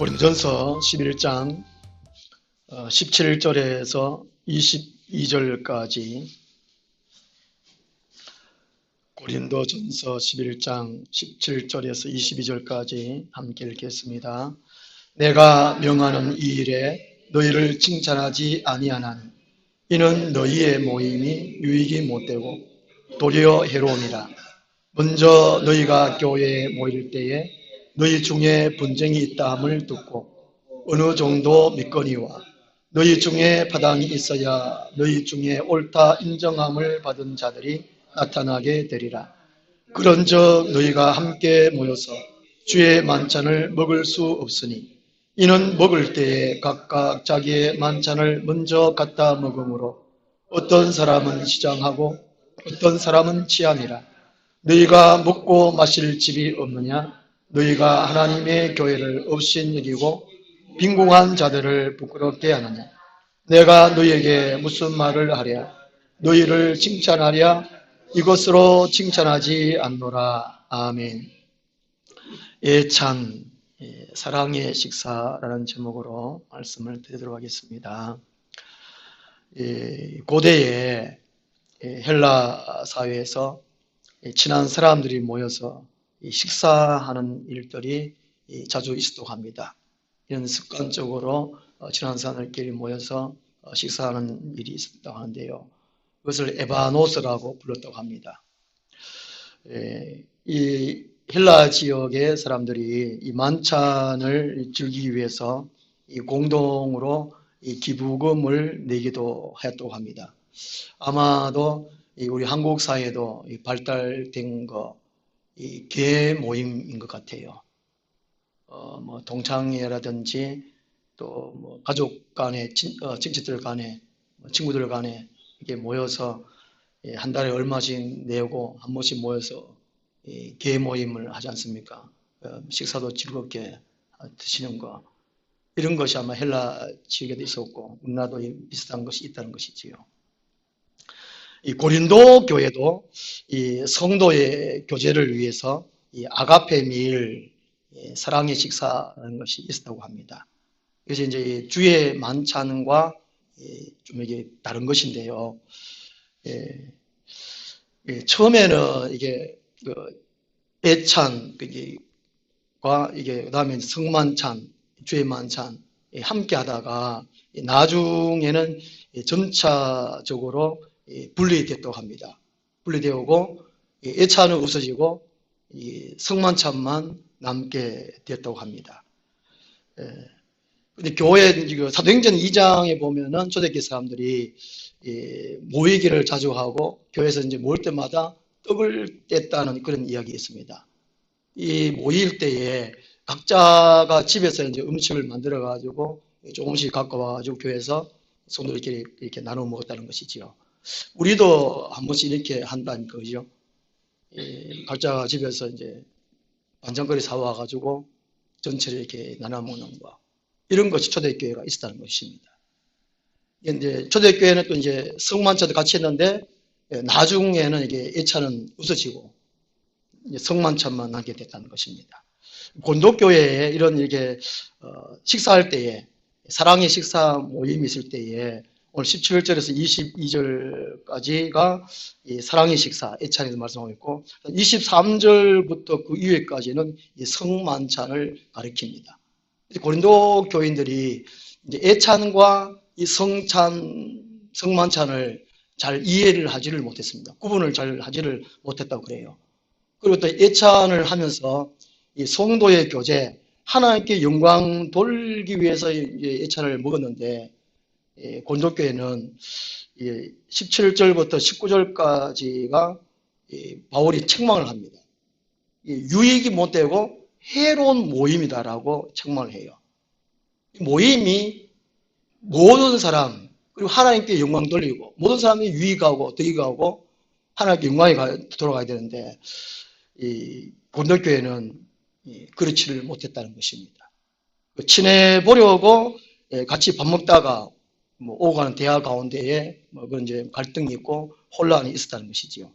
고린도전서 11장 17절에서 22절까지 고린도전서 11장 17절에서 22절까지 함께 읽겠습니다. 내가 명하는 이 일에 너희를 칭찬하지 아니하나니 이는 너희의 모임이 유익이 못되고 도리어 해로움이라. 먼저 너희가 교회에 모일 때에 너희 중에 분쟁이 있다함을 듣고 어느 정도 믿거니와 너희 중에 파당이 있어야 너희 중에 옳다 인정함을 받은 자들이 나타나게 되리라. 그런즉 너희가 함께 모여서 주의 만찬을 먹을 수 없으니 이는 먹을 때에 각각 자기의 만찬을 먼저 갖다 먹으므로 어떤 사람은 시장하고 어떤 사람은 취함이라. 너희가 먹고 마실 집이 없느냐? 너희가 하나님의 교회를 없인 여기고 빈궁한 자들을 부끄럽게 하느냐? 내가 너희에게 무슨 말을 하랴? 너희를 칭찬하랴? 이것으로 칭찬하지 않노라. 아멘. 예찬 사랑의 식사라는 제목으로 말씀을 드리도록 하겠습니다. 고대의 헬라 사회에서 친한 사람들이 모여서 식사하는 일들이 자주 있었다고 합니다. 이런 습관적으로 친한 사람들끼리 모여서 식사하는 일이 있었다고 하는데요. 그것을 에바노스라고 불렀다고 합니다. 이 헬라 지역의 사람들이 이 만찬을 즐기기 위해서 이 공동으로 이 기부금을 내기도 하였다고 합니다. 아마도 우리 한국 사회에도 발달된 이 교회 모임인 것 같아요. 뭐 동창회라든지 또 뭐 가족 간에 친척들 간에 친구들 간에 이렇게 모여서 한 달에 얼마씩 내고 한 번씩 모여서 교회 모임을 하지 않습니까? 식사도 즐겁게 드시는 거, 이런 것이 아마 헬라 지역에도 있었고 우리나라도 비슷한 것이 있다는 것이지요. 이 고린도 교회도 이 성도의 교제를 위해서 이 아가페 미일, 사랑의 식사라는 것이 있었다고 합니다. 그래서 이제 주의 만찬과 좀 이게 다른 것인데요. 처음에는 이게 애찬과 이게 그다음에 성만찬, 주의 만찬 함께 하다가 나중에는 점차적으로 분리됐다고 합니다. 분리되고 애찬은 없어지고 성만찬만 남게 되었다고 합니다. 근데 교회 사도행전 2장에 보면은 초대교회 사람들이 모이기를 자주 하고 교회에서 이제 모일 때마다 떡을 뗐다는 그런 이야기 있습니다. 이 모일 때에 각자가 집에서 이제 음식을 만들어 가지고 조금씩 갖고 와 가지고 교회에서 성도들끼리 이렇게 나눠 먹었다는 것이지요. 우리도 한 번씩 이렇게 한다는 거죠. 각자 집에서 이제 반찬거리 사와 가지고 전체를 이렇게 나눠 먹는 거, 이런 것이 초대교회가 있었다는 것입니다. 이제 초대교회는 또 이제 성만찬도 같이 했는데 나중에는 이게 애찬은 없어지고 성만찬만 하게 됐다는 것입니다. 고린도교회에 이런 이렇게 식사할 때에 사랑의 식사 모임이 있을 때에 오늘 17절에서 22절까지가 이 사랑의 식사, 애찬에서 말씀하고 있고 23절부터 그 이후에까지는 이 성만찬을 가리킵니다. 고린도 교인들이 이제 애찬과 이 성만찬을 잘 이해를 하지를 못했습니다. 구분을 잘 하지를 못했다고 그래요. 그리고 또 애찬을 하면서 이 성도의 교제, 하나님께 영광 돌리기 위해서 애찬을 먹었는데 고린도교회는 17절부터 19절까지가 바울이 책망을 합니다. 유익이 못되고 해로운 모임이다라고 책망을 해요. 모임이 모든 사람, 그리고 하나님께 영광 돌리고 모든 사람이 유익하고 덕이하고 하나님께 영광이 돌아가야 되는데 이 고린도교회는 그렇지를 못했다는 것입니다. 친해보려고 같이 밥 먹다가 뭐 오고 가는 대화 가운데에 뭐 그런 이제 갈등이 있고 혼란이 있었다는 것이지요.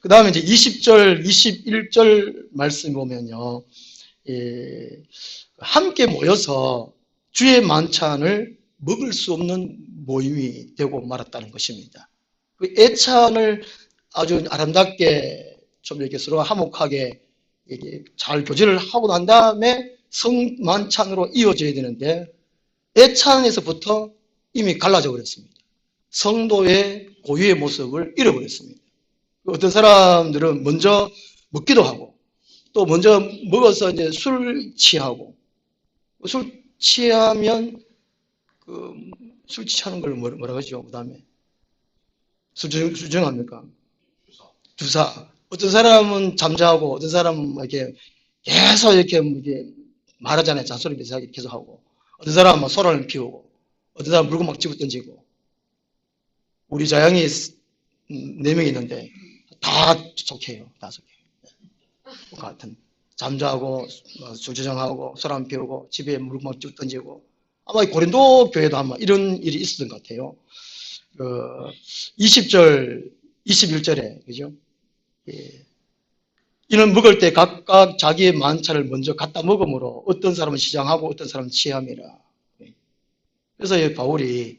그 다음에 이제 20절, 21절 말씀 보면요. 함께 모여서 주의 만찬을 먹을 수 없는 모임이 되고 말았다는 것입니다. 그 애찬을 아주 아름답게 좀 이렇게 서로 화목하게 잘 교제를 하고 난 다음에 성만찬으로 이어져야 되는데 애찬에서부터 이미 갈라져 버렸습니다. 성도의 고유의 모습을 잃어버렸습니다. 어떤 사람들은 먼저 먹기도 하고 또 먼저 먹어서 이제 술 취하고 술 취하면 술 취하는 걸 뭐라 그러죠? 그 다음에 수정합니까? 주사. 어떤 사람은 잠자고 어떤 사람은 이렇게 계속 이렇게 말하잖아요. 잔소리 계속 하고 어떤 사람은 소란을 피우고 어떤 사람은 물건 막 집어 던지고 우리 자양이 4명 있는데 다 속해요. 다 속해요. 같은 잠자고 주저정하고 소란 피우고 집에 물건 막 집어 던지고 아마 고린도 교회도 아마 이런 일이 있었던 것 같아요. 20절, 21절에 그죠? 이는 먹을 때 각각 자기의 만찬을 먼저 갖다 먹으므로 어떤 사람은 시장하고 어떤 사람은 취함이라. 그래서 바울이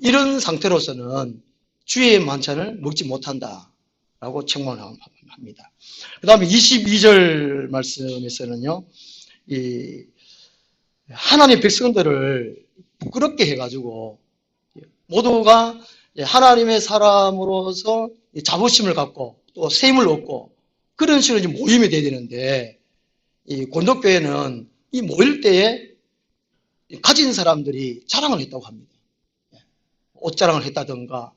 이런 상태로서는 주의 만찬을 먹지 못한다라고 책망합니다. 그 다음에 22절 말씀에서는요, 하나님의 백성들을 부끄럽게 해가지고 모두가 하나님의 사람으로서 자부심을 갖고 또 세임을 얻고 그런 식으로 모임이 돼야 되는데 이 고린도교회는 이 모일 때에 가진 사람들이 자랑을 했다고 합니다. 옷 자랑을 했다든가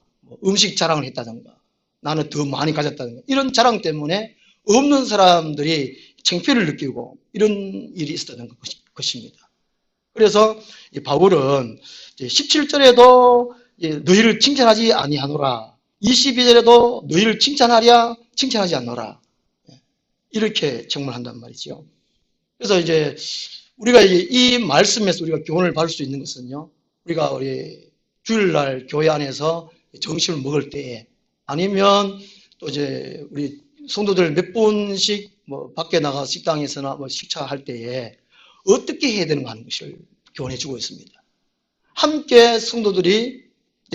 음식 자랑을 했다든가 나는 더 많이 가졌다든가 이런 자랑 때문에 없는 사람들이 창피를 느끼고 이런 일이 있었던 것입니다. 그래서 바울은 17절에도 너희를 칭찬하지 아니하노라 22절에도 너희를 칭찬하지 않노라 이렇게 책망한단 말이죠. 그래서 이제 우리가 이 말씀에서 우리가 교훈을 받을 수 있는 것은요, 우리가 우리 주일날 교회 안에서 점심을 먹을 때에 아니면 또 이제 우리 성도들 몇 분씩 뭐 밖에 나가 식당에서나 뭐 식사할 때에 어떻게 해야 되는가 하는 것을 교훈해 주고 있습니다. 함께 성도들이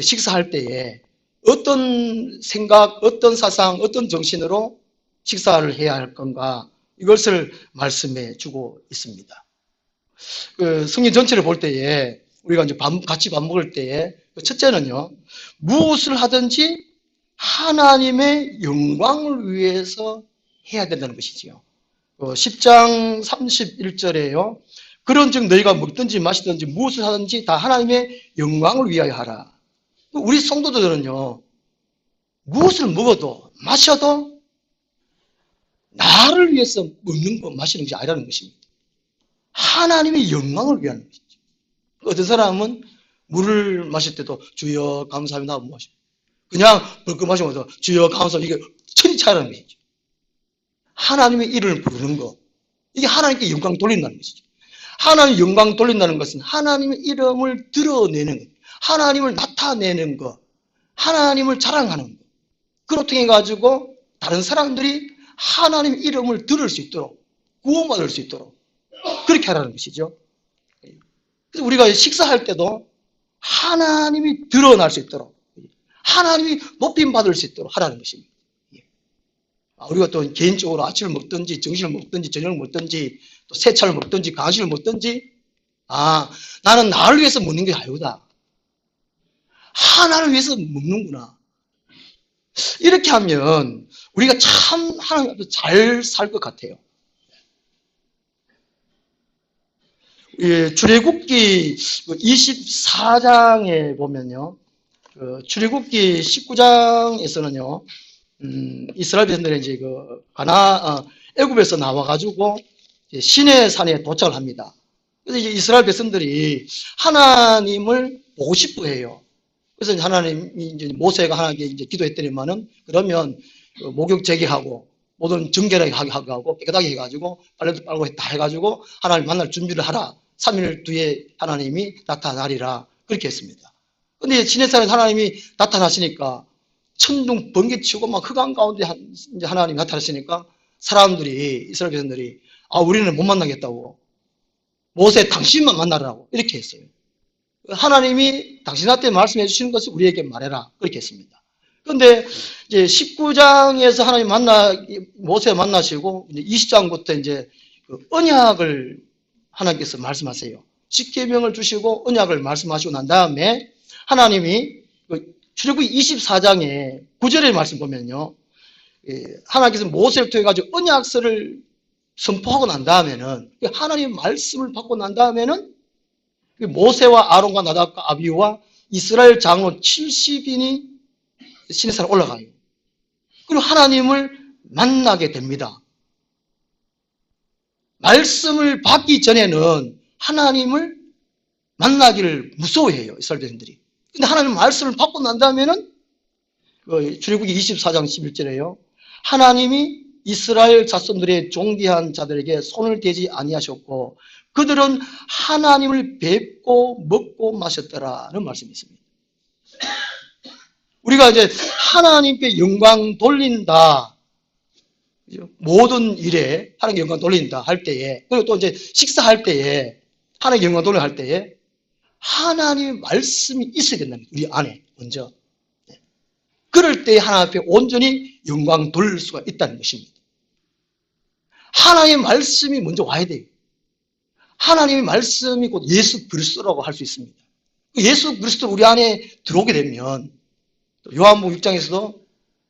식사할 때에 어떤 생각, 어떤 사상, 어떤 정신으로 식사를 해야 할 건가 이것을 말씀해 주고 있습니다. 성경 전체를 볼 때에 우리가 이제 같이 밥 먹을 때에 첫째는요, 무엇을 하든지 하나님의 영광을 위해서 해야 된다는 것이지요. 10장 31절에요. 그런즉 너희가 먹든지 마시든지 무엇을 하든지 다 하나님의 영광을 위하여 하라. 우리 성도들은요, 무엇을 먹어도 마셔도 나를 위해서 먹는 거 마시는 것이 아니라는 것입니다. 하나님의 영광을 위한 것이죠. 어떤 사람은 물을 마실 때도 주여 감사합니다 하고 마시고 그냥 벌컥 마시면서 주여 감사합니다 이게 천이 차이라는 것이죠. 하나님의 이름을 부르는 거 이게 하나님께 영광 돌린다는 것이죠. 하나님 영광 돌린다는 것은 하나님의 이름을 드러내는 것, 하나님을 나타내는 것, 하나님을 자랑하는 것. 그걸 통해 가지고 다른 사람들이 하나님의 이름을 들을 수 있도록 구원받을 수 있도록 그렇게 하라는 것이죠. 그래서 우리가 식사할 때도 하나님이 드러날 수 있도록 하나님이 높임받을 수 있도록 하라는 것입니다. 우리가 또 개인적으로 아침을 먹든지 점심을 먹든지 저녁을 먹든지 또 세차를 먹든지 간식을 먹든지 나는 나를 위해서 먹는 게 아니구나. 하나를 위해서 먹는구나. 이렇게 하면 우리가 참 하나님 앞에서 잘 살 것 같아요. 출애굽기 24장에 보면요, 출애굽기 19장에서는요, 이스라엘 백성들이 이제 애굽에서 나와가지고 시내 산에 도착을 합니다. 그래서 이제 이스라엘 백성들이 하나님을 보고 싶어 해요. 그래서 하나님이 이제 모세가 하나님께 이제 기도했더니만은 그러면 목욕 제기하고 모든 정결하게 하고 깨끗하게 해가지고 빨래도 빨고 다 해가지고 하나님 만날 준비를 하라. 3일 뒤에 하나님이 나타나리라. 그렇게 했습니다. 근데 시내산에 하나님이 나타나시니까 천둥 번개치고 막 흑암 가운데 이제 하나님이 나타나시니까 사람들이 이스라엘 백성들이 우리는 못 만나겠다고. 모세 당신만 만나라고 이렇게 했어요. 하나님이 당신한테 말씀해 주시는 것을 우리에게 말해라 그렇게 했습니다. 그런데 이제 19장에서 하나님 모세 만나시고 이제 20장부터 이제 그 언약을 하나님께서 말씀하세요. 십계명을 주시고 언약을 말씀하시고 난 다음에 하나님이 출애굽기 24장에 9절의 말씀 보면요, 하나님께서 모세를 통해 가지고 언약서를 선포하고 난 다음에는 하나님의 말씀을 받고 난 다음에는 모세와 아론과 나답과 아비후와 이스라엘 장로 70인이 시내산에 올라가요. 그리고 하나님을 만나게 됩니다. 말씀을 받기 전에는 하나님을 만나기를 무서워해요, 이스라엘 백성들이. 근데 하나님 말씀을 받고 난 다음에는 출애굽기 24장 11절에요. 하나님이 이스라엘 자손들의 존귀한 자들에게 손을 대지 아니하셨고 그들은 하나님을 뵙고 먹고 마셨더라는 말씀이 있습니다. 우리가 이제 하나님께 영광 돌린다, 모든 일에 하나님께 영광 돌린다 할 때에, 그리고 또 이제 식사할 때에 하나님께 영광 돌린다 할 때에 하나님의 말씀이 있어야 된다는 거예요. 우리 안에 먼저. 그럴 때 하나님 앞에 온전히 영광 돌릴 수가 있다는 것입니다. 하나님의 말씀이 먼저 와야 돼요. 하나님의 말씀이 곧 예수 그리스도라고 할 수 있습니다. 예수 그리스도 우리 안에 들어오게 되면 요한복음 6장에서도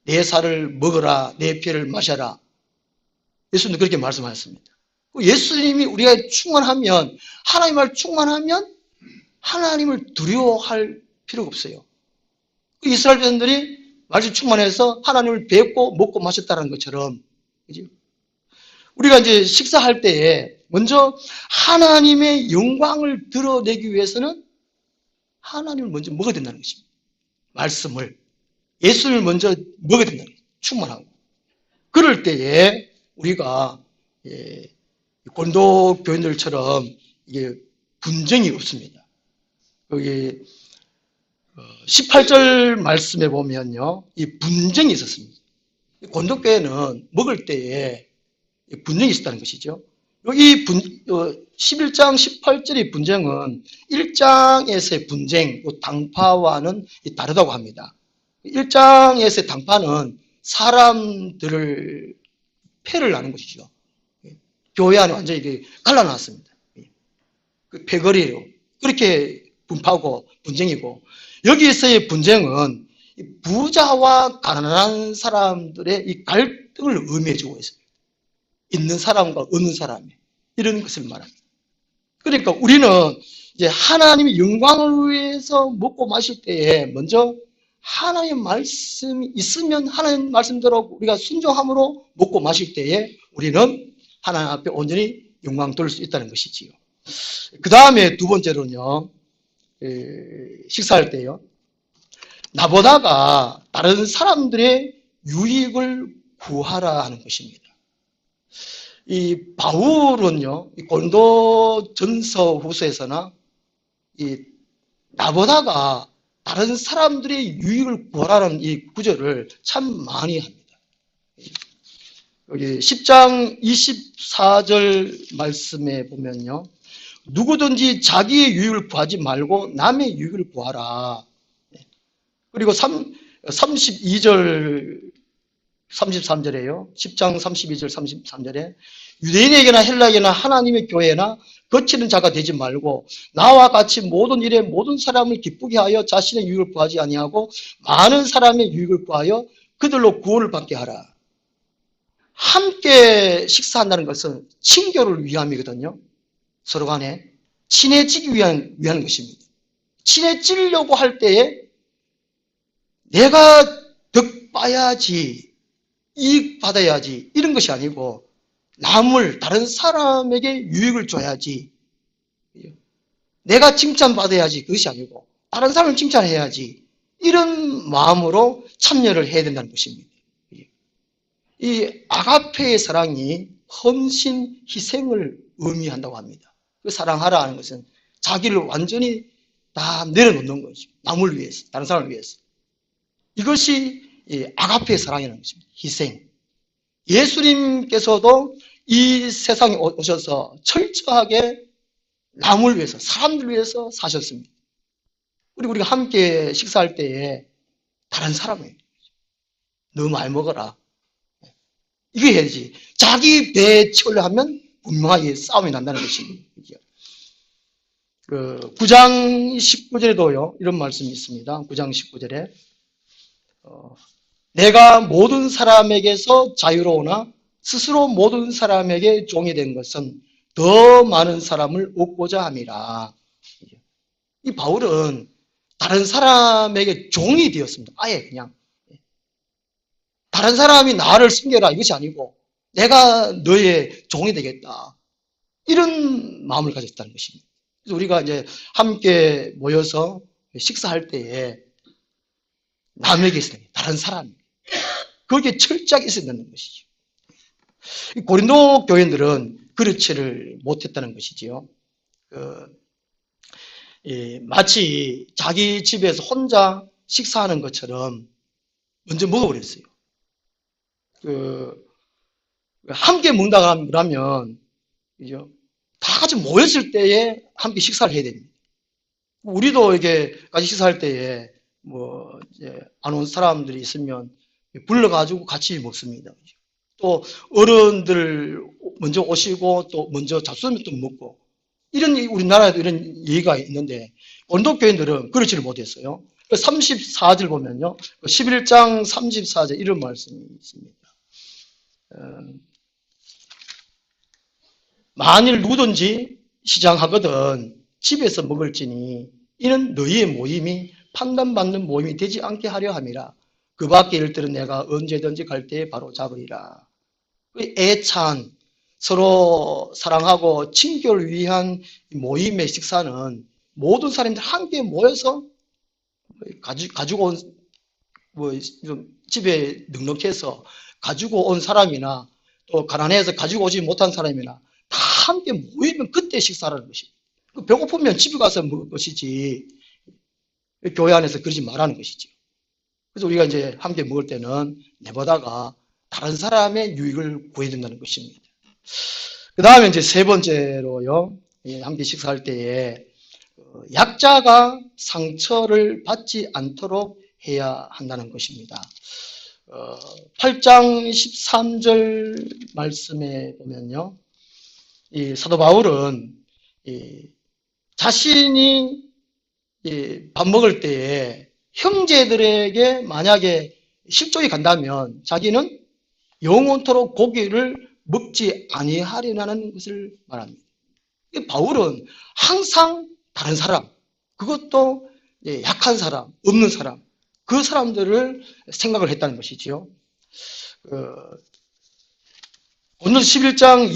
내 살을 먹어라, 내 피를 마셔라. 예수님도 그렇게 말씀하셨습니다. 예수님이 우리가 충만하면, 하나님 말 충만하면 하나님을 두려워할 필요가 없어요. 이스라엘 백성들이 말씀 충만해서 하나님을 뵙고 먹고 마셨다는 것처럼, 그죠? 우리가 이제 식사할 때에 먼저 하나님의 영광을 드러내기 위해서는 하나님을 먼저 먹어야 된다는 것입니다. 말씀을, 예수를 먼저 먹어야 된다는 거예요. 충만하고. 그럴 때에 우리가 고린도 교인들처럼 이게 분쟁이 없습니다. 여기 18절 말씀에 보면요, 이 분쟁이 있었습니다. 고린도 교회는 먹을 때에 분쟁이 있었다는 것이죠. 여기 11장 18절의 분쟁은 1장에서의 분쟁, 당파와는 다르다고 합니다. 1장에서의 당파는 사람들을 패를 나는 것이죠. 교회 안에 완전히 갈라놨습니다. 패거리로 그렇게 분파고 분쟁이고, 여기에서의 분쟁은 부자와 가난한 사람들의 이 갈등을 의미해주고 있습니다. 있는 사람과 없는 사람이 이런 것을 말합니다. 그러니까 우리는 이제 하나님의 영광을 위해서 먹고 마실 때에 먼저 하나님의 말씀이 있으면 하나님 말씀대로 우리가 순종함으로 먹고 마실 때에 우리는 하나님 앞에 온전히 영광 돌릴 수 있다는 것이지요. 그 다음에 두 번째로는요, 식사할 때요, 나보다가 다른 사람들의 유익을 구하라 하는 것입니다. 이 바울은요, 이 고린도 전서 후서에서나 나보다가 다른 사람들의 유익을 구하라는 이 구절을 참 많이 합니다. 여기 10장 24절 말씀에 보면요, 누구든지 자기의 유익을 구하지 말고 남의 유익을 구하라. 그리고 32절 33절에요. 10장 32절 33절에 유대인에게나 헬라에게나 하나님의 교회나 거치는 자가 되지 말고 나와 같이 모든 일에 모든 사람을 기쁘게 하여 자신의 유익을 구하지 아니하고 많은 사람의 유익을 구하여 그들로 구원을 받게 하라. 함께 식사한다는 것은 친교를 위함이거든요. 서로 간에 친해지기 위한 것입니다. 친해지려고 할 때에 내가 덕 봐야지, 이익 받아야지 이런 것이 아니고 남을, 다른 사람에게 유익을 줘야지, 내가 칭찬받아야지 그것이 아니고 다른 사람을 칭찬해야지, 이런 마음으로 참여를 해야 된다는 것입니다. 이 아가페의 사랑이 헌신, 희생을 의미한다고 합니다. 그 사랑하라 하는 것은 자기를 완전히 다 내려놓는 거죠. 남을 위해서, 다른 사람을 위해서. 이것이 아가페의 사랑이라는 것입니다. 희생. 예수님께서도 이 세상에 오셔서 철저하게 남을 위해서, 사람들 위해서 사셨습니다. 우리가 함께 식사할 때에 다른 사람에게 너 많이 먹어라. 이거 해야지. 자기 배에 채우려 하면 분명하게 싸움이 난다는 것이죠. 9장 19절에도요, 이런 말씀이 있습니다. 9장 19절에, 내가 모든 사람에게서 자유로우나 스스로 모든 사람에게 종이 된 것은 더 많은 사람을 얻고자 함이라. 이 바울은 다른 사람에게 종이 되었습니다. 아예 그냥. 다른 사람이 나를 섬겨라 이것이 아니고 내가 너의 종이 되겠다. 이런 마음을 가졌다는 것입니다. 그래서 우리가 이제 함께 모여서 식사할 때에 남에게 있어야 돼요. 다른 사람. 거기에 철저하게 있어야 되는 것이죠. 고린도 교인들은 그렇지를 못했다는 것이지요. 마치 자기 집에서 혼자 식사하는 것처럼 먼저 먹어버렸어요. 함께 먹는다 그러면 다 같이 모였을 때에 함께 식사를 해야 됩니다. 우리도 이렇게 같이 식사할 때에 안 온 사람들이 있으면 불러가지고 같이 먹습니다. 또 어른들 먼저 오시고 또 먼저 잡수면 또 먹고 이런 우리나라에도 이런 예의가 있는데 고린도 교인들은 그렇지를 못했어요. 34절 보면요. 11장 34절 이런 말씀이 있습니다. 만일 누구든지 시장하거든 집에서 먹을지니 이는 너희의 모임이 판단받는 모임이 되지 않게 하려 함이라. 그 밖의 일들은 내가 언제든지 갈 때에 바로 잡으리라. 애찬 서로 사랑하고 친교를 위한 모임의 식사는 모든 사람들 함께 모여서 가지고 온 좀 집에 넉넉해서 가지고 온 사람이나 또 가난해서 가지고 오지 못한 사람이나 다 함께 모이면 그때 식사라는 것입니다. 배고프면 집에 가서 먹을 것이지 교회 안에서 그러지 말라는 것이죠. 그래서 우리가 이제 함께 먹을 때는 내보다가 다른 사람의 유익을 구해야 된다는 것입니다. 그 다음에 이제 세 번째로요, 함께 식사할 때에 약자가 상처를 받지 않도록 해야 한다는 것입니다. 8장 13절 말씀에 보면요, 이 사도 바울은 자신이 밥 먹을 때에 형제들에게 만약에 실족이 간다면 자기는 영원토록 고기를 먹지 아니하리라는 것을 말합니다. 바울은 항상 다른 사람, 그것도 약한 사람, 없는 사람, 그 사람들을 생각을 했다는 것이지요. 오늘 11장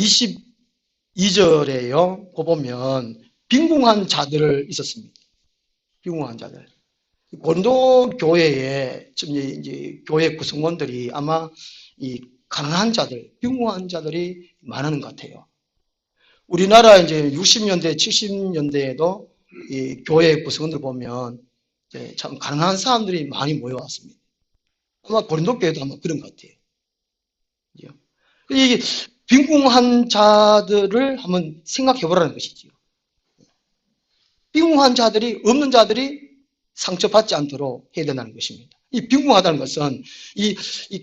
22절에요. 보면 빈궁한 자들을 있었습니다. 빈궁한 자들. 고린도 교회에 이제 교회 구성원들이 아마 이 가난한 자들, 빈궁한 자들이 많은 것 같아요. 우리나라 이제 60년대, 70년대에도 이 교회 구성원들 보면 참 가난한 사람들이 많이 모여왔습니다. 아마 고린도 교회도 아마 그런 것 같아요. 이게 빈궁한 자들을 한번 생각해 보라는 것이지요. 빈궁한 자들이, 없는 자들이 상처받지 않도록 해야 된다는 것입니다. 이 빈궁하다는 것은 이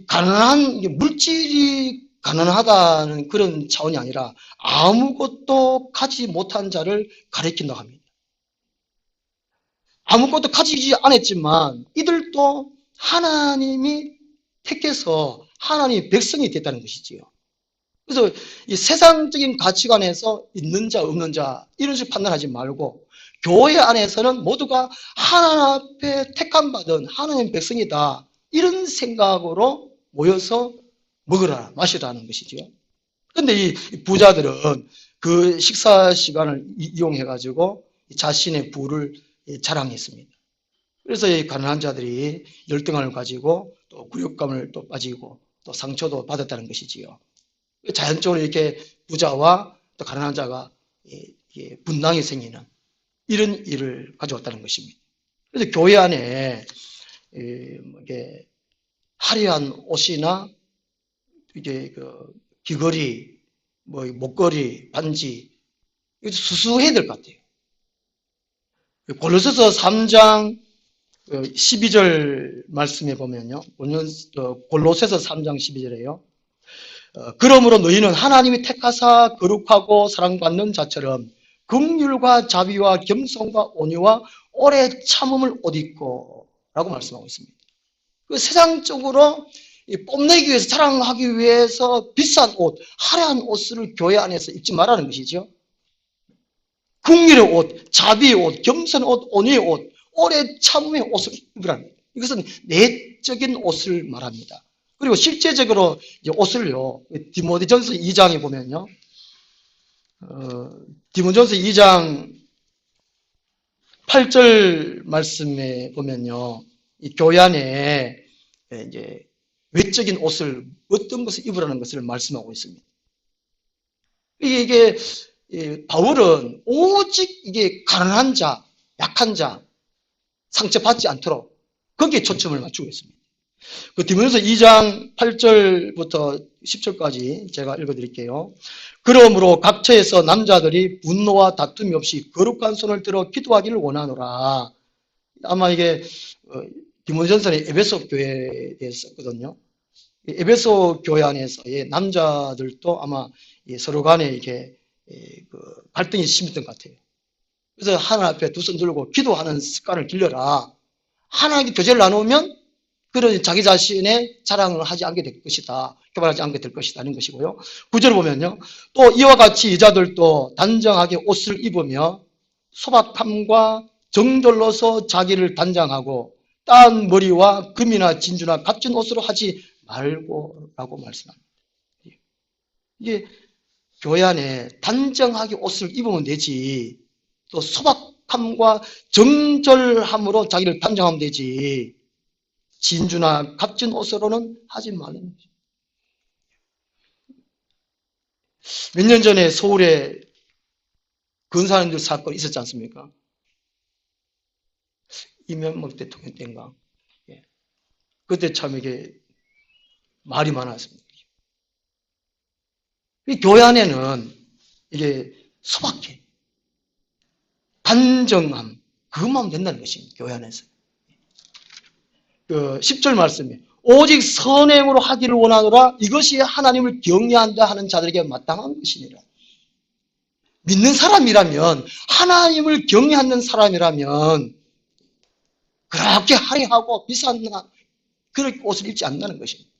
가난한, 물질이 가난하다는 그런 차원이 아니라 아무것도 가지지 못한 자를 가리킨다고 합니다. 아무것도 가지지 않았지만 이들도 하나님이 택해서 하나님의 백성이 됐다는 것이지요. 그래서 이 세상적인 가치관에서 있는 자, 없는 자 이런 식으로 판단하지 말고 교회 안에서는 모두가 하나님 앞에 택함받은 하나님의 백성이다. 이런 생각으로 모여서 먹으라, 마시라는 것이지요. 그런데 이 부자들은 그 식사 시간을 이용해가지고 자신의 부를 자랑했습니다. 그래서 이 가난한 자들이 열등감을 가지고 또 굴욕감을 또 빠지고 또 상처도 받았다는 것이지요. 자연적으로 이렇게 부자와 또 가난한 자가 분당이 생기는 이런 일을 가져왔다는 것입니다. 그래서 교회 안에 화려한 옷이나 이제 귀걸이 뭐 목걸이, 반지 이거 수수해야 될 것 같아요. 골로새서 3장 12절 말씀에 보면요. 골로새서 3장 12절에요. 그러므로 너희는 하나님이 택하사 거룩하고 사랑받는 자처럼 긍휼과 자비와 겸손과 온유와 오래 참음을 옷 입고 라고 말씀하고 있습니다. 그 세상적으로 뽐내기 위해서 자랑하기 위해서 비싼 옷, 화려한 옷을 교회 안에서 입지 말라는 것이죠. 긍휼의 옷, 자비의 옷, 겸손의 옷, 온유의 옷, 오래 참음의 옷을 입으라는 거예요. 이것은 내적인 옷을 말합니다. 그리고 실제적으로 옷을요, 디모데전서 2장에 보면요, 디모데전서 2장 8절 말씀에 보면요, 이 교회 안에 이제 외적인 옷을 어떤 것을 입으라는 것을 말씀하고 있습니다. 이게 바울은 오직 이게 가난한 자, 약한 자, 상처받지 않도록 거기에 초점을 맞추고 있습니다. 그 디모데전서 2장 8절부터 10절까지 제가 읽어드릴게요. 그러므로 각처에서 남자들이 분노와 다툼이 없이 거룩한 손을 들어 기도하기를 원하노라. 아마 이게 디모데전서는 에베소 교회에 썼거든요. 에베소 교회 안에서의 남자들도 아마 서로 간에 이렇게 갈등이 심했던 것 같아요. 그래서 하나님 앞에 두 손 들고 기도하는 습관을 길러라. 하나님께 교제를 나누면 그런 자기 자신의 자랑을 하지 않게 될 것이다. 교만하지 않게 될 것이다는 것이고요. 9절 보면요. 또 이와 같이 여자들도 단정하게 옷을 입으며 소박함과 정절로서 자기를 단장하고 딴 머리와 금이나 진주나 값진 옷으로 하지 말고라고 말씀합니다. 이게 교회 안에 단정하게 옷을 입으면 되지, 또 소박함과 정절함으로 자기를 단정하면 되지, 진주나 값진 옷으로는 하지 말라는 거죠. 몇 년 전에 서울에 근사님들 사건이 있었지 않습니까? 이명박 대통령 때인가? 그때 참 이게 말이 많았습니다. 이 교회 안에는 이게 소박해, 단정함, 그것만 된다는 것입니다. 교회 안에서. 10절 말씀에 오직 선행으로 하기를 원하노라. 이것이 하나님을 경외한다 하는 자들에게 마땅한 것이니라. 믿는 사람이라면, 하나님을 경외하는 사람이라면 그렇게 화려하고 비싼 그런 옷을 입지 않는다는 것입니다.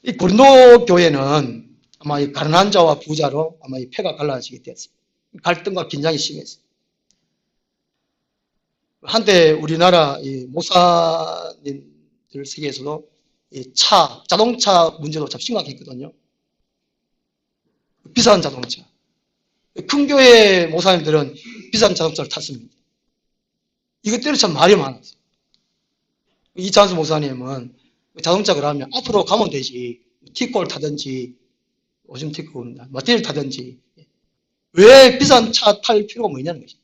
이 고린도 교회는 아마 이 가난한 자와 부자로 아마 이 패가 갈라지게 되었습니다. 갈등과 긴장이 심했어요. 한때 우리나라 이 목사님들 세계에서도 이 자동차 문제도 참 심각했거든요. 비싼 자동차. 큰 교회 목사님들은 비싼 자동차를 탔습니다. 이것 때문에 참 말이 많았어요. 이찬수 목사님은 자동차 그러면 앞으로 가면 되지. 티코를 타든지, 요즘 티코입니다. 마티를 타든지. 왜 비싼 차 탈 필요가 뭐 있냐는 거죠.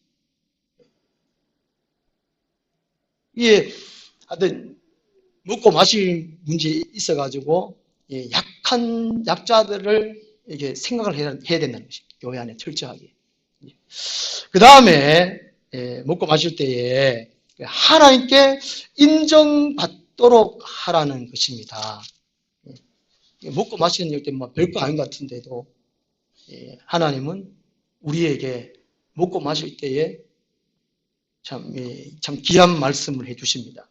이게 하여튼 먹고 마실 문제 있어가지고 약한 약자들을 이렇게 생각을 해야 된다는 것입니다. 교회 안에 철저하게. 그 다음에 먹고 마실 때에 하나님께 인정받도록 하라는 것입니다. 먹고 마시는 일 때 뭐 별거 아닌 것 같은데도 하나님은 우리에게 먹고 마실 때에 참 귀한 말씀을 해 주십니다.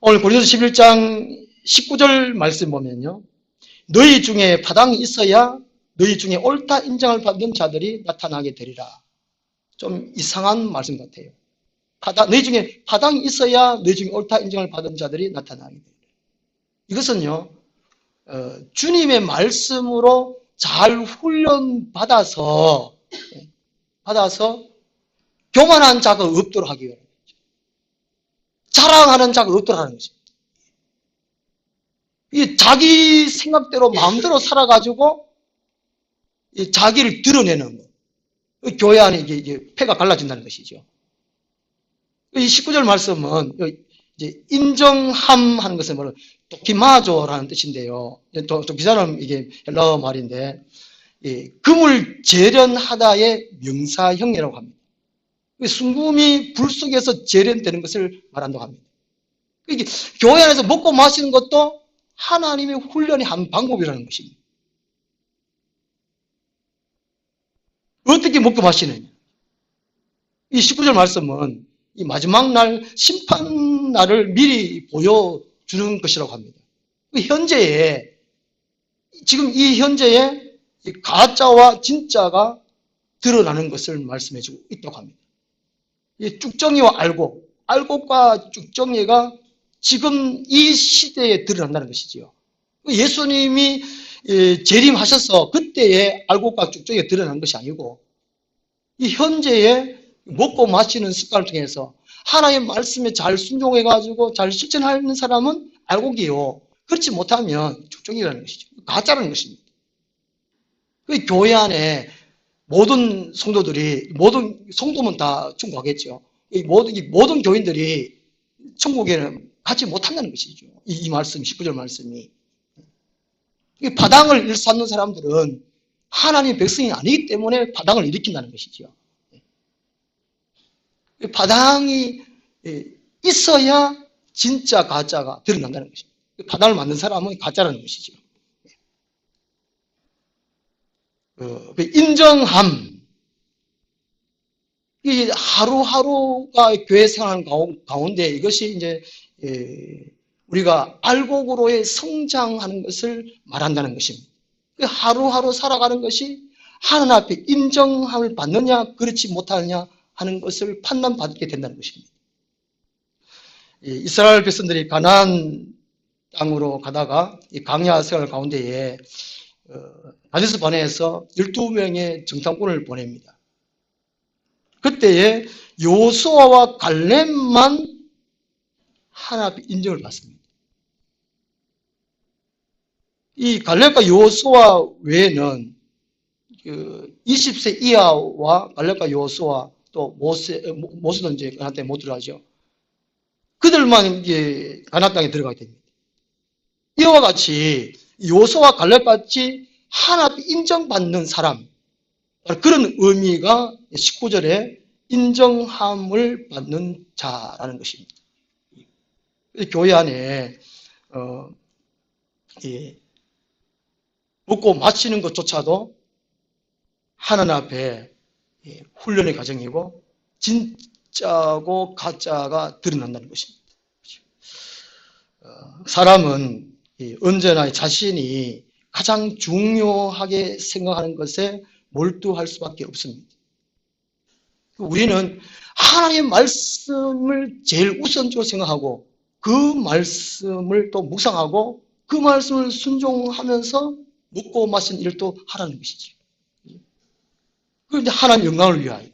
오늘 고린도서 11장 19절 말씀 보면요. 너희 중에 파당이 있어야 너희 중에 옳다 인정을 받는 자들이 나타나게 되리라. 좀 이상한 말씀 같아요. 너희 중에 파당이 있어야 너희 중에 옳다 인정을 받은 자들이 나타나게 되리라. 이것은요. 주님의 말씀으로 잘 훈련받아서 교만한 자가 없도록 하기 위한 거죠. 자랑하는 자가 없도록 하는 거죠. 이 자기 생각대로 마음대로 살아가지고 자기를 드러내는 거. 교회 안에 이게 폐가 갈라진다는 것이죠. 이 19절 말씀은 이제 인정함 하는 것은 뭐로 도키마조라는 뜻인데요. 도키자는 이게 헬라어 말인데, 금을 재련하다의 명사형이라고 합니다. 순금이 불 속에서 재련되는 것을 말한다고 합니다. 이게 교회 안에서 먹고 마시는 것도 하나님의 훈련의 한 방법이라는 것입니다. 어떻게 먹고 마시느냐? 이 19절 말씀은 이 마지막 날 심판 날을 미리 보여주는 것이라고 합니다. 현재에 지금 이 현재에 가짜와 진짜가 드러나는 것을 말씀해주고 있다고 합니다. 이 쭉정이와 알곡과 쭉정이가 지금 이 시대에 드러난다는 것이지요. 예수님이 재림하셔서 그때에 알곡과 쭉정이가 드러난 것이 아니고 이 현재에 먹고 마시는 습관을 통해서 하나님의 말씀에 잘 순종해가지고 잘 실천하는 사람은 알곡이요. 그렇지 못하면 쭉정이라는 것이죠. 가짜라는 것입니다. 그 교회 안에 모든 성도들이, 모든 성도면 다 충고하겠죠. 모든 교인들이 천국에는 가지 못한다는 것이죠. 이 말씀, 19절 말씀이. 파당을 일삼는 사람들은 하나님의 백성이 아니기 때문에 파당을 일으킨다는 것이죠. 파당이 있어야 진짜 가짜가 드러난다는 것입니다. 파당을 만든 사람은 가짜라는 것이죠. 인정함. 이 하루하루가 교회 생활 가운데 이것이 이제 우리가 알곡으로의 성장하는 것을 말한다는 것입니다. 하루하루 살아가는 것이 하나님 앞에 인정함을 받느냐 그렇지 못하느냐 하는 것을 판단받게 된다는 것입니다. 이스라엘 백성들이 가나안 땅으로 가다가 이 광야 생활 가운데에 가데스 바네에서 12명의 정탐꾼을 보냅니다. 그때에 요수아와 갈렙만 하나님 앞에 인정을 받습니다. 이 갈렙과 요수아 외에는 20세 이하와 갈렙과 요수아 또 모세도 이제 가나안 땅에 못 들어가죠. 그들만 이제 가나안 땅에 들어가게 됩니다. 이와 같이 요수아와 갈렙 같이 하나님 앞에 인정받는 사람, 그런 의미가 19절에 인정함을 받는 자라는 것입니다. 교회 안에 먹고 마시는 것조차도 하나님 앞에 훈련의 과정이고 진짜고 가짜가 드러난다는 것입니다. 사람은 언제나 자신이 가장 중요하게 생각하는 것에 몰두할 수밖에 없습니다. 우리는 하나님의 말씀을 제일 우선적으로 생각하고 그 말씀을 또 묵상하고 그 말씀을 순종하면서 먹고 마신 일도 하라는 것이죠. 그런데 하나님 영광을 위하여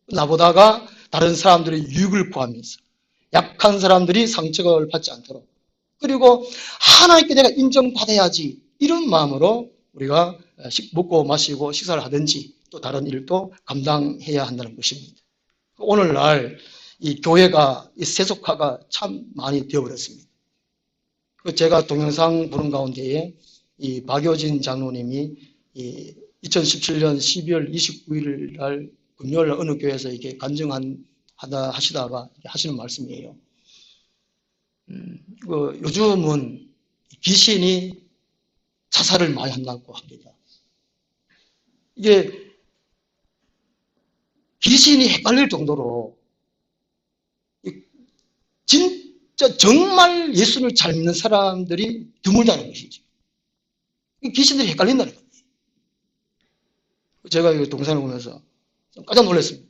나보다가 다른 사람들의 유익을 구하면서 약한 사람들이 상처를 받지 않도록 그리고 하나님께 내가 인정받아야지 이런 마음으로 우리가 먹고 마시고 식사를 하든지 또 다른 일도 감당해야 한다는 것입니다. 오늘날 이 교회가 이 세속화가 참 많이 되어버렸습니다. 제가 동영상 보는 가운데에 이 박효진 장로님이 2017년 12월 29일 날 금요일 날 어느 교회에서 이렇게 하시다가 하시는 말씀이에요. 요즘은 귀신이 자살을 많이 한다고 합니다. 이게 귀신이 헷갈릴 정도로 진짜 정말 예수를 잘 믿는 사람들이 드물다는 것이죠. 귀신들이 헷갈린다는 겁니다. 제가 이 동영상을 보면서 깜짝 놀랐습니다.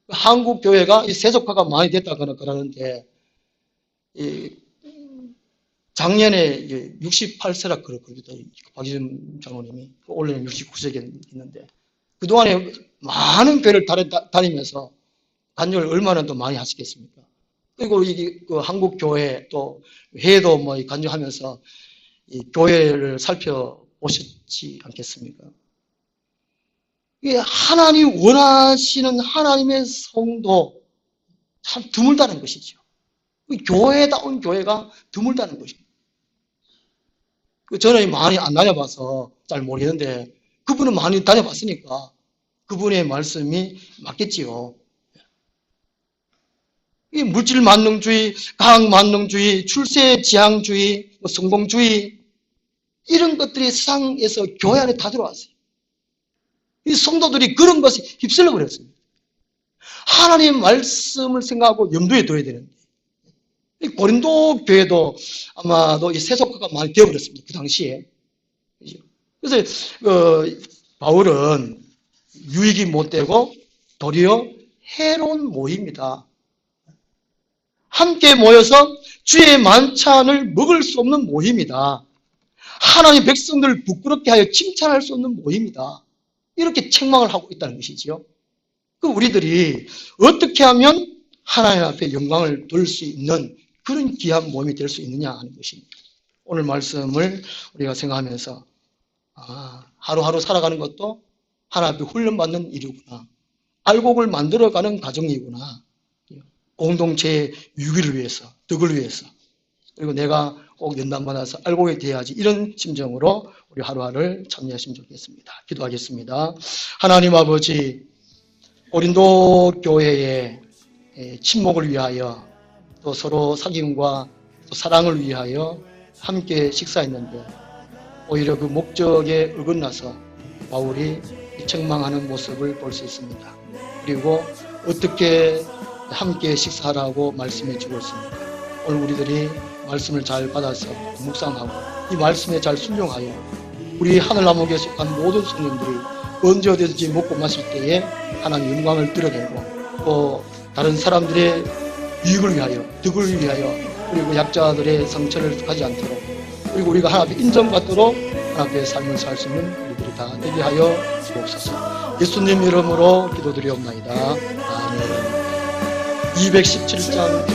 한국 교회가 세속화가 많이 됐다거나 그러는데 작년에 68세라 그랬거든요. 박희준 장로님이 올해는 69세가 있는데 그동안에 많은 교회를 다니면서 간증을 얼마나 또 많이 하시겠습니까? 그리고 그 한국 교회 또 회도 뭐 간증하면서 이 교회를 살펴보셨지 않겠습니까? 이게 하나님 원하시는 하나님의 성도 참 드물다는 것이죠. 교회다운 교회가 드물다는 것입니다. 저는 많이 안 다녀봐서 잘 모르겠는데 그분은 많이 다녀봤으니까 그분의 말씀이 맞겠지요. 이 물질 만능주의, 과학 만능주의, 출세 지향주의, 성공주의 이런 것들이 세상에서 교회 안에 다 들어왔어요. 이 성도들이 그런 것에 휩쓸려 버렸습니다. 하나님의 말씀을 생각하고 염두에 둬야 되는데 이 고린도 교회도 아마도 이 세속화가 많이 되어버렸습니다. 그 당시에. 그래서 바울은 유익이 못 되고 도리어 해로운 모임이다. 함께 모여서 주의 만찬을 먹을 수 없는 모임이다. 하나님 백성들을 부끄럽게 하여 칭찬할 수 없는 모임이다. 이렇게 책망을 하고 있다는 것이지요. 그 우리들이 어떻게 하면 하나님 앞에 영광을 돌릴 수 있는 그런 귀한 모임이 될 수 있느냐 하는 것입니다. 오늘 말씀을 우리가 생각하면서 하루하루 살아가는 것도 하나님 앞에 훈련받는 일이구나. 알곡을 만들어가는 과정이구나. 공동체의 유기를 위해서, 덕을 위해서. 그리고 내가 꼭 연단받아서 알곡이 돼야지. 이런 심정으로 우리 하루하루를 참여했으면 좋겠습니다. 기도하겠습니다. 하나님 아버지, 고린도 교회의 친목을 위하여 또 서로 사귐과 또 사랑을 위하여 함께 식사했는데 오히려 그 목적에 어긋나서 바울이 책망하는 모습을 볼 수 있습니다. 그리고 어떻게 함께 식사하라고 말씀해 주고 있습니다. 오늘 우리들이 말씀을 잘 받아서 묵상하고 이 말씀에 잘 순종하여 우리 하늘나무에 속한 모든 성령들이 언제 어디든지 먹고 마실 때에 하나님 영광을 드러내고 또 다른 사람들의 유익을 위하여, 덕을 위하여 그리고 약자들의 상처를 가지 않도록 그리고 우리가 하나님 앞에 인정받도록 하나님 앞에 삶을 살 수 있는 우리들이 다 되게 하여 주옵소서. 예수님 이름으로 기도드리옵나이다. 아멘. 217장